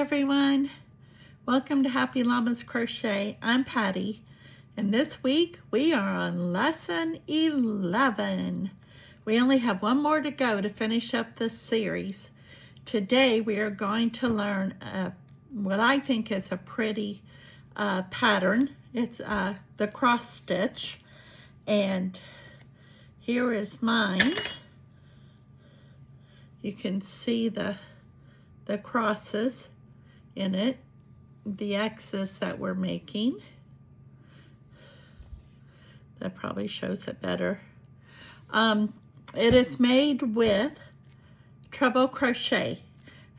everyone. Welcome to Happy Llama's Crochet. I'm Patty, and this week we are on lesson 11. We only have one more to go to finish up this series. Today we are going to learn what I think is a pretty pattern. It's the cross stitch, and here is mine. You can see the crosses in it, the X's that we're making. That probably shows it better. It is made with treble crochet,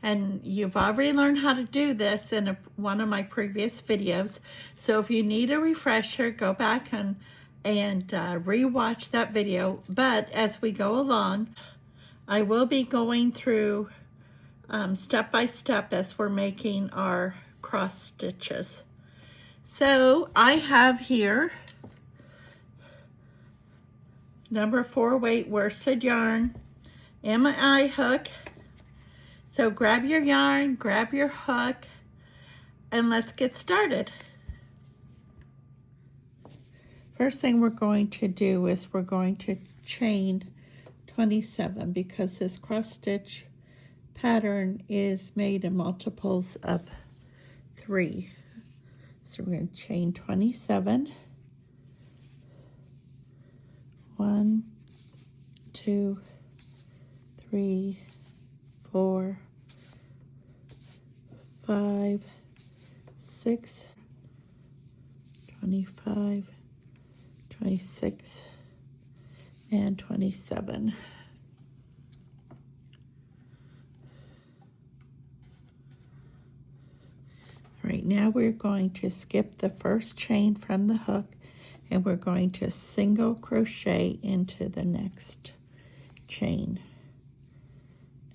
and you've already learned how to do this in one of my previous videos. So if you need a refresher, go back and re-watch that video. But as we go along, I will be going through step by step as we're making our cross stitches. So I have here number 4 weight worsted yarn and my eye hook. So grab your yarn, grab your hook, and let's get started. First thing we're going to do is we're going to chain 27 because this cross stitch pattern is made in multiples of 3. So we're going to chain 27. 1, 2, 3, 4, 5, 6, 25, 26, and 27. All right, now we're going to skip the first chain from the hook, and we're going to single crochet into the next chain.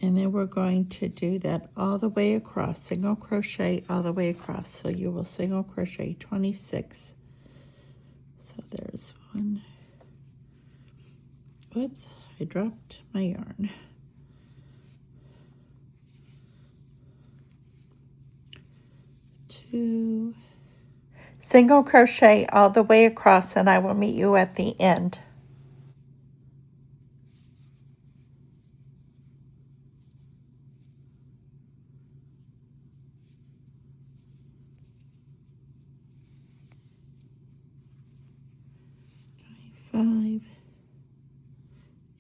And then we're going to do that all the way across, single crochet all the way across. So you will single crochet 26. So there's 1. Whoops, I dropped my yarn. 2. Single crochet all the way across, and I will meet you at the end.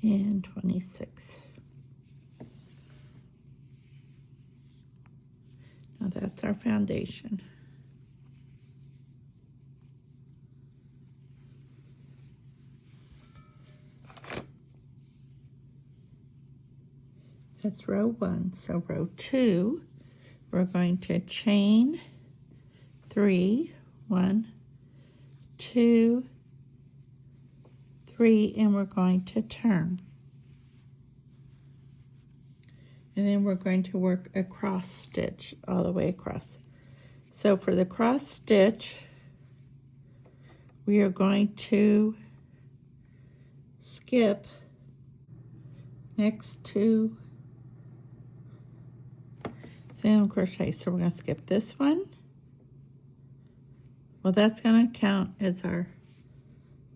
And 26. Now that's our foundation. That's row 1. So row 2, we're going to chain 3, 1, 2, 3, and we're going to turn. And then we're going to work a cross stitch all the way across. So for the cross stitch, we are going to skip next to single crochet. So we're going to skip this one. Well, that's going to count as our,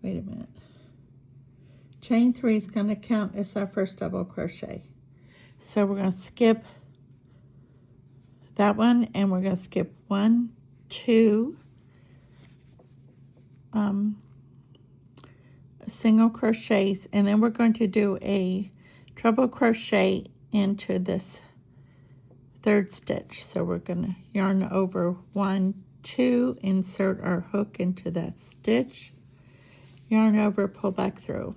wait a minute. Chain 3 is going to count as our first double crochet. So we're going to skip that one, and we're going to skip 1, 2 single crochets, and then we're going to do a treble crochet into this 3rd stitch. So we're going to yarn over 1, 2, insert our hook into that stitch, yarn over, pull back through,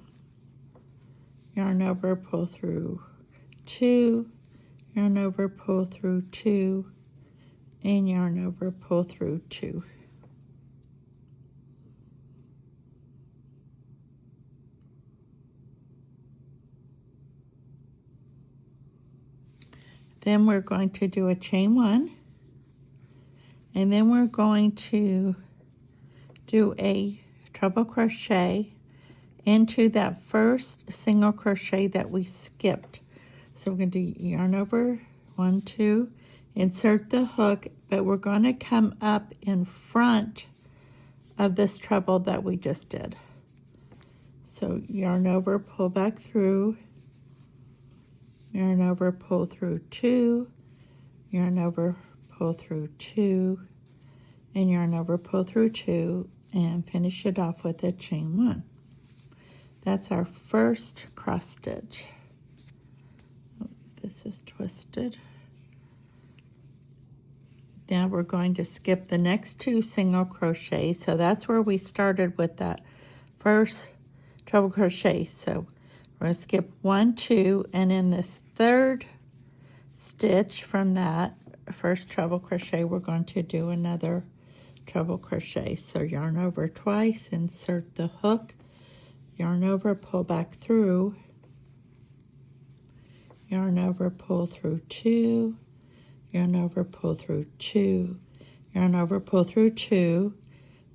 yarn over, pull through 2, yarn over, pull through 2, and yarn over, pull through 2. Then we're going to do a chain 1, and then we're going to do a treble crochet into that first single crochet that we skipped. So we're going to do yarn over 1, 2, insert the hook, but we're going to come up in front of this treble that we just did. So yarn over, pull back through, yarn over, pull through 2, yarn over, pull through 2, and yarn over, pull through 2, and finish it off with a chain 1. That's our first cross stitch. Oh, this is twisted. Now we're going to skip the next 2 single crochets. So that's where we started with that first treble crochet. So we're going to skip 1, 2, and in this third stitch from that first treble crochet, we're going to do another treble crochet. So yarn over twice, insert the hook, yarn over, pull back through, yarn over, pull through 2, yarn over, pull through 2, yarn over, pull through 2,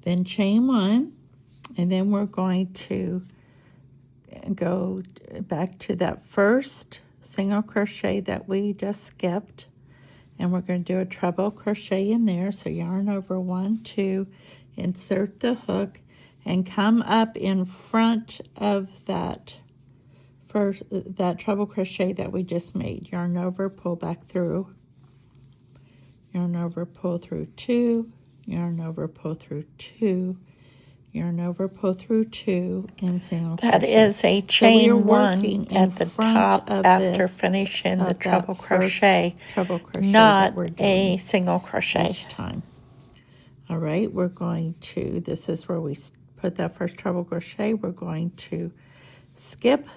then chain 1, and then we're going to go back to that first single crochet that we just skipped, and we're going to do a treble crochet in there. So yarn over 1, 2, insert the hook, and come up in front of that treble crochet that we just made. Yarn over, pull back through, yarn over, pull through 2, yarn over, pull through 2, yarn over, pull through 2, and single crochet. That is a chain 1 at the top after finishing the treble crochet, not a single crochet. Each time. All right, we're going to, this is where we put that first treble crochet. We're going to skip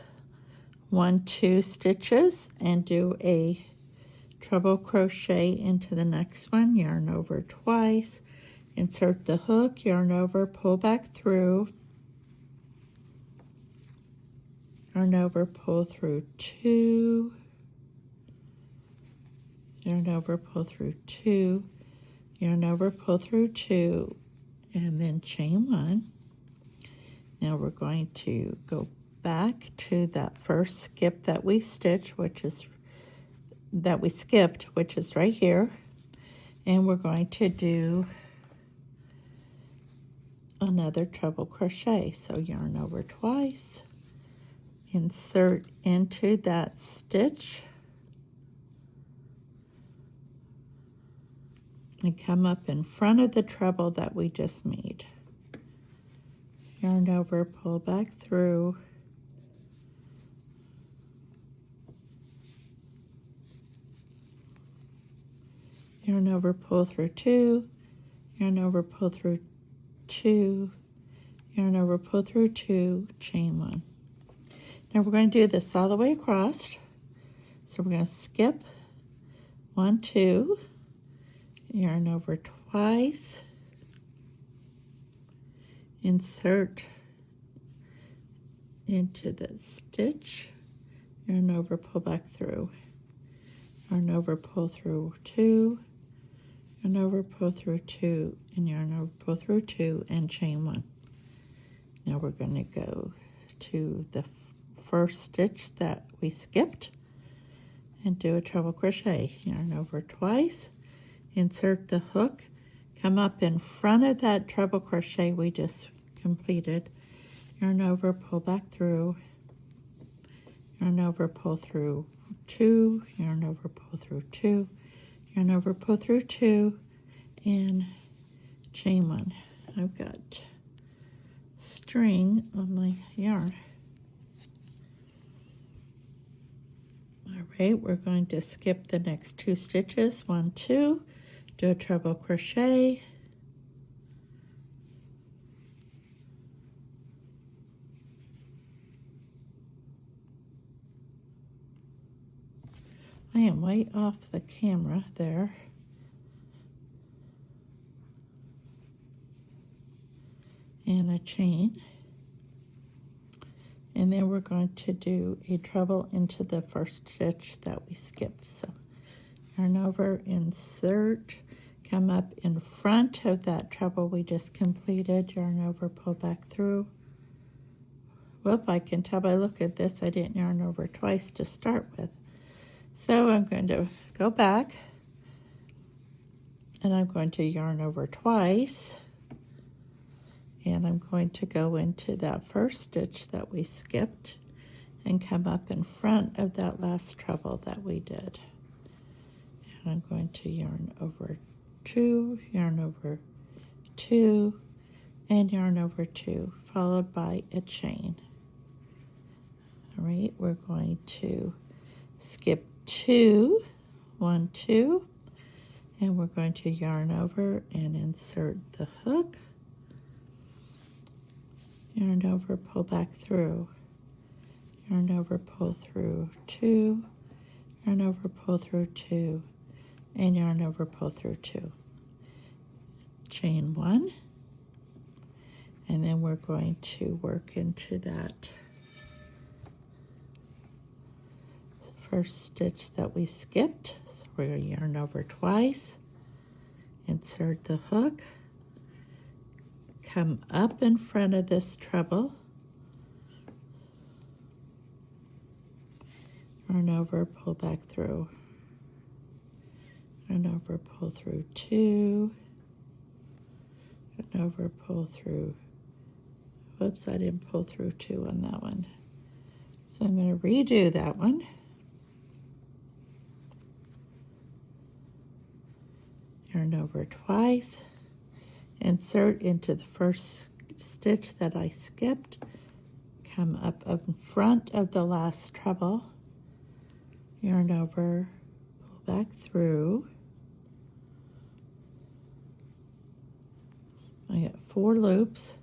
1, 2 stitches and do a treble crochet into the next one, yarn over twice, insert the hook, yarn over, pull back through, yarn over, pull through 2, yarn over, pull through 2, yarn over, pull through 2, and then chain 1. Now we're going to go back to that first skip that we skipped, which is right here, and we're going to do another treble crochet. So yarn over twice, insert into that stitch, and come up in front of the treble that we just made. Yarn over, pull back through, yarn over, pull through 2, yarn over, pull through 2, yarn over, pull through 2, chain 1. Now we're going to do this all the way across. So we're going to skip 1, 2, yarn over twice, insert into the stitch, yarn over, pull back through, yarn over, pull through 2, yarn over, pull through 2, and yarn over, pull through 2, and chain 1. Now we're going to go to the first stitch that we skipped and do a treble crochet. Yarn over twice, insert the hook, come up in front of that treble crochet we just completed, yarn over, pull back through, yarn over, pull through 2, yarn over, pull through 2, yarn over, pull through 2, and chain 1. I've got string on my yarn. All right, we're going to skip the next 2 stitches, 1, 2, do a treble crochet, I am way off the camera there. And a chain. And then we're going to do a treble into the first stitch that we skipped. So yarn over, insert, come up in front of that treble we just completed, yarn over, pull back through. Well, I can tell by look at this, I didn't yarn over twice to start with. So I'm going to go back, and I'm going to yarn over twice, and I'm going to go into that first stitch that we skipped and come up in front of that last treble that we did. And I'm going to yarn over 2, yarn over 2, and yarn over 2, followed by a chain. All right, we're going to skip 2, 1, 2, and we're going to yarn over and insert the hook, yarn over, pull back through, yarn over, pull through 2, yarn over, pull through 2, and yarn over, pull through 2. Chain 1, and then we're going to work into that first stitch that we skipped. So we're going to yarn over twice, insert the hook, come up in front of this treble, yarn over, pull back through, yarn over, pull through 2, yarn over, pull through, whoops, I didn't pull through 2 on that one. So I'm going to redo that one. Yarn over twice, insert into the first stitch that I skipped, come up in front of the last treble, yarn over, pull back through. I got 4 loops,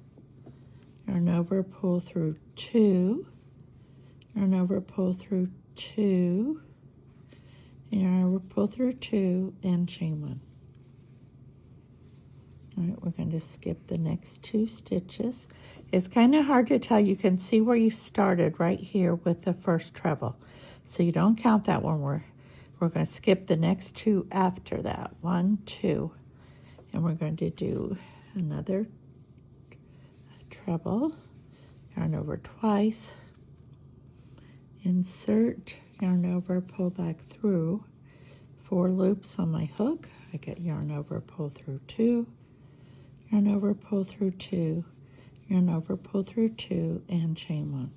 yarn over, pull through 2, yarn over, pull through 2, yarn over, pull through 2, and chain 1. All right, we're going to skip the next 2 stitches. It's kind of hard to tell. You can see where you started right here with the first treble. So you don't count that one. We're going to skip the next 2 after that. 1, 2. And we're going to do another treble. Yarn over twice. Insert, yarn over, pull back through. 4 loops on my hook. I get yarn over, pull through 2. Yarn over, pull through 2, yarn over, pull through 2, and chain 1.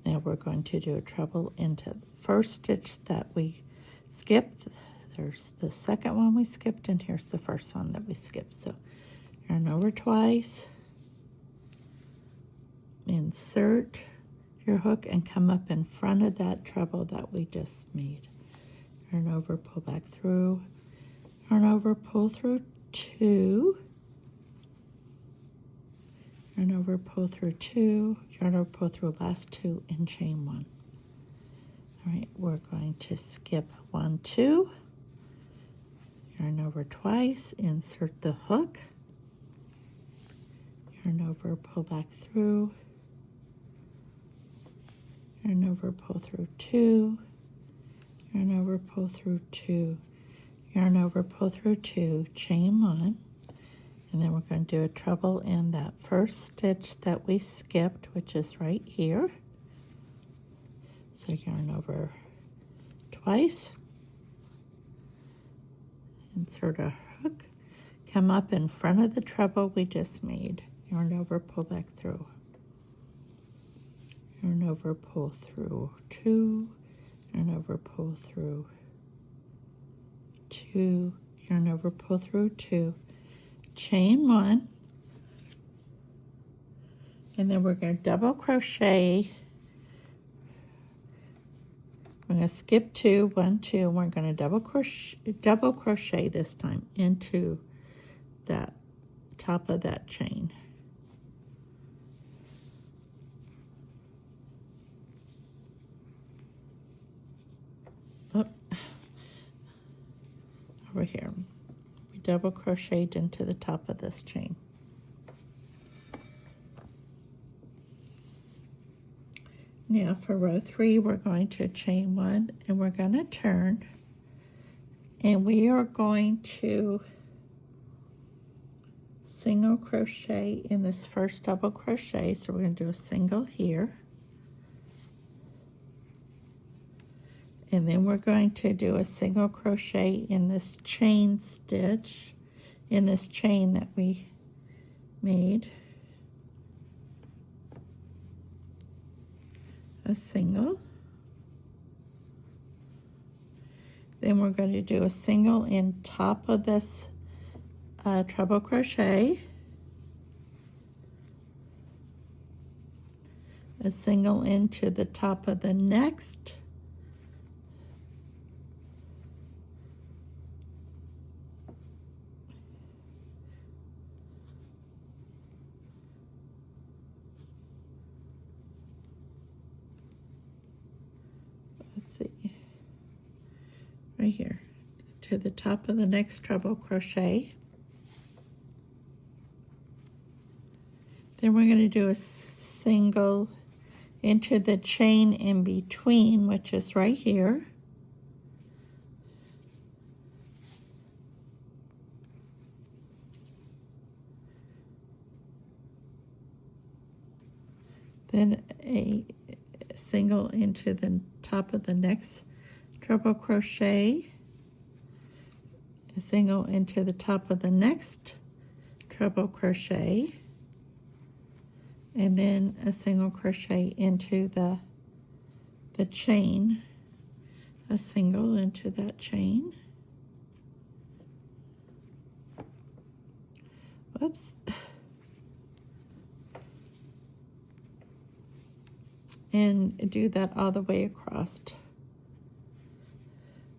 Now we're going to do a treble into the first stitch that we skipped. There's the second one we skipped, and here's the first one that we skipped. So yarn over twice, insert your hook, and come up in front of that treble that we just made. Yarn over, pull back through, yarn over, pull through 2, yarn over, pull through 2, yarn over, pull through last 2, and chain 1. All right, we're going to skip 1, 2, yarn over twice, insert the hook, yarn over, pull back through, yarn over, pull through 2, yarn over, pull through 2, yarn over, pull through 2, chain 1, and then we're going to do a treble in that first stitch that we skipped, which is right here. So yarn over twice, insert a hook, come up in front of the treble we just made, yarn over, pull back through, yarn over, pull through 2, yarn over, pull through 2, yarn over, pull through 2, chain 1, and then we're going to double crochet. We're going to skip 2, 1, 2, and we're going to double crochet this time into that top of that chain. Oh, over here. We double crocheted into the top of this chain. Now for row 3, we're going to chain 1 and we're going to turn, and we are going to single crochet in this first double crochet. So we're going to do a single here, And then we're going to do a single crochet in this chain stitch, in this chain that we made. A single. Then we're going to do a single in top of this treble crochet, a single into the top of the next, let's see, right here, to the top of the next treble crochet. Then we're going to do a single into the chain in between, which is right here. Then a single into the top of the next treble crochet, a single into the top of the next treble crochet, and then a single crochet into the chain, a single into that chain. Whoops. And do that all the way across.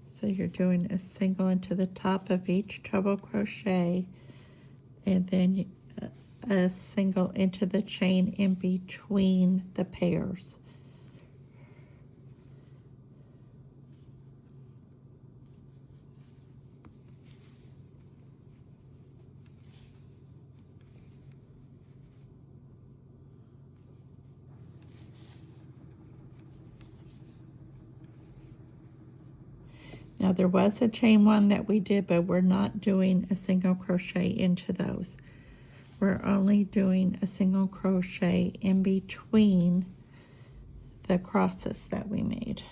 So you're doing a single into the top of each treble crochet, and then a single into the chain in between the pairs. Now there was a chain one that we did, but we're not doing a single crochet into those. We're only doing a single crochet in between the crosses that we made.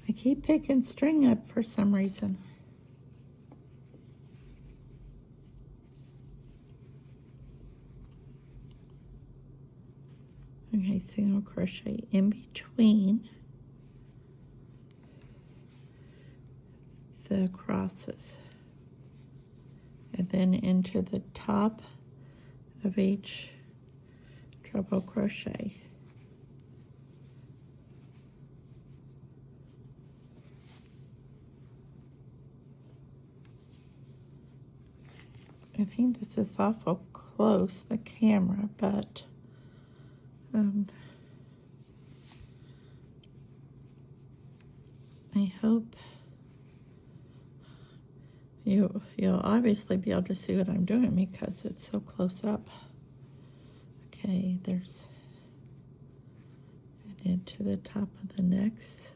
I keep picking string up for some reason. Okay, single crochet in between the crosses, and then into the top of each treble crochet. I think this is awful close, the camera, but I hope you'll obviously be able to see what I'm doing because it's so close up. Okay, there's and into the top of the next.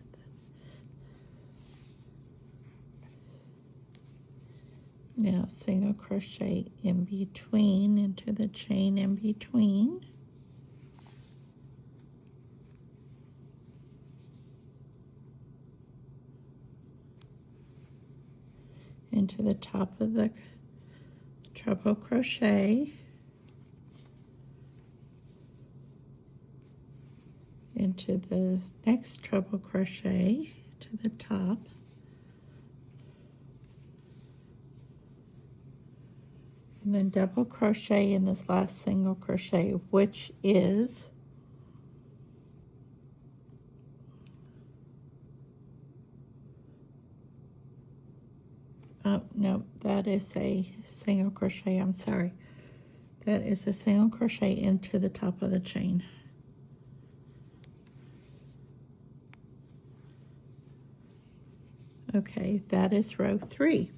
Now single crochet in between into the chain in between. Into the top of the treble crochet. Into the next treble crochet to the top. And then double crochet in this last single crochet, which is oh no, that is a single crochet, I'm sorry. That is a single crochet into the top of the chain. Okay, that is row 3.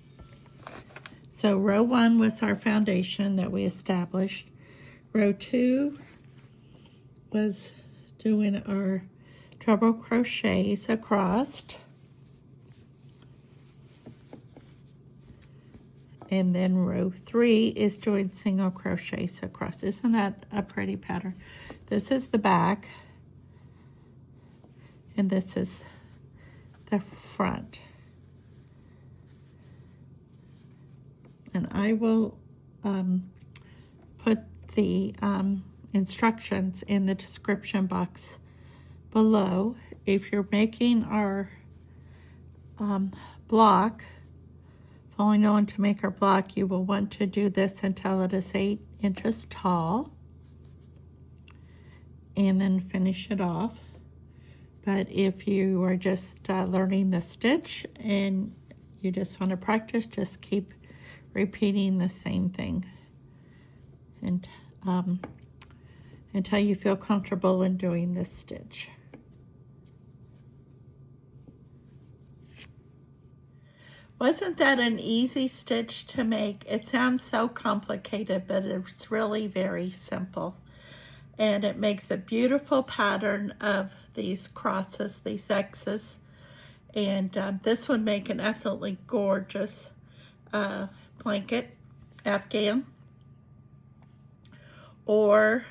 So row 1 was our foundation that we established. Row 2 was doing our treble crochets across. And then row 3 is doing single crochets across. Isn't that a pretty pattern? This is the back, and this is the front. And I will put the instructions in the description box below. If you're making our block, following on to make our block, you will want to do this until it is 8 inches tall and then finish it off. But if you are just learning the stitch and you just want to practice, just keep repeating the same thing and until you feel comfortable in doing this stitch. Wasn't that an easy stitch to make? It sounds so complicated, but it's really very simple. And it makes a beautiful pattern of these crosses, these X's. And this would make an absolutely gorgeous blanket, Afghan, or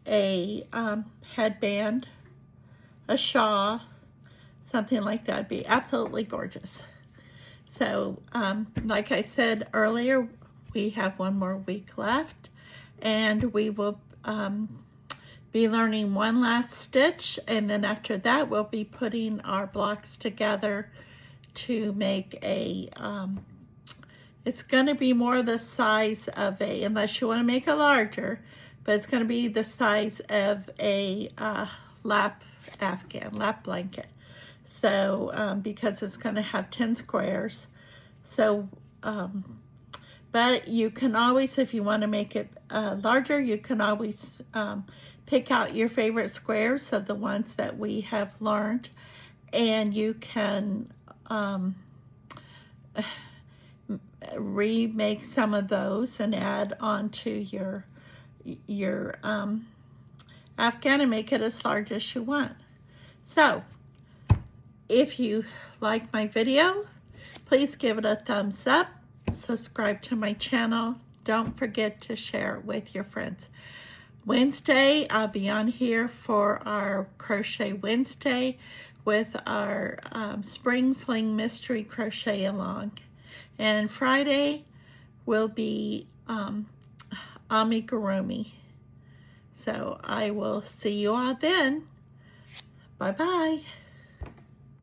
a headband, a shawl, something like that. Would be absolutely gorgeous. So, like I said earlier, we have one more week left, and we will be learning one last stitch, and then after that, we'll be putting our blocks together to make a, it's going to be more the size of a, unless you want to make it larger, but it's going to be the size of a lap Afghan, lap blanket. So, because it's going to have 10 squares. So, but you can always, if you want to make it larger, you can always pick out your favorite squares of the ones that we have learned, and you can remake some of those and add onto your Afghan and make it as large as you want. So, if you like my video, please give it a thumbs up, subscribe to my channel. Don't forget to share it with your friends. Wednesday, I'll be on here for our Crochet Wednesday with our Spring Fling Mystery Crochet Along. And Friday will be Amigurumi. So I will see you all then. Bye-bye.